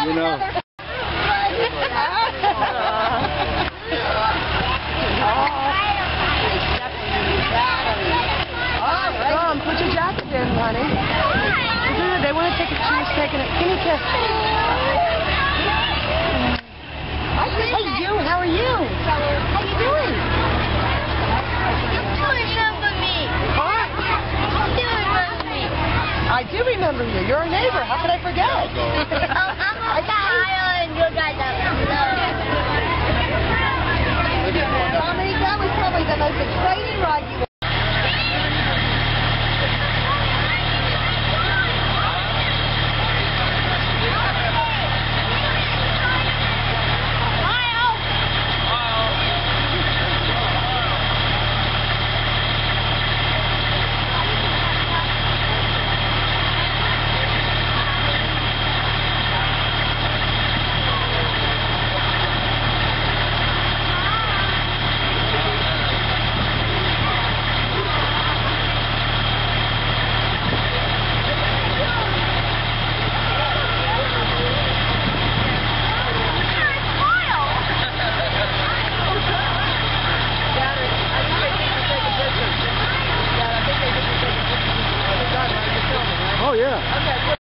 You know. Mom, put your jacket in, honey. They want to take a chance taking it. Give me a kiss. Hey, you, how are you? How you doing? You do remember me. Huh? You do remember me. I do remember you. You're a neighbor. How could I forget? I'm a Kyle and you guys are Dominique, that was probably the most exciting ride you Oh, yeah. Okay.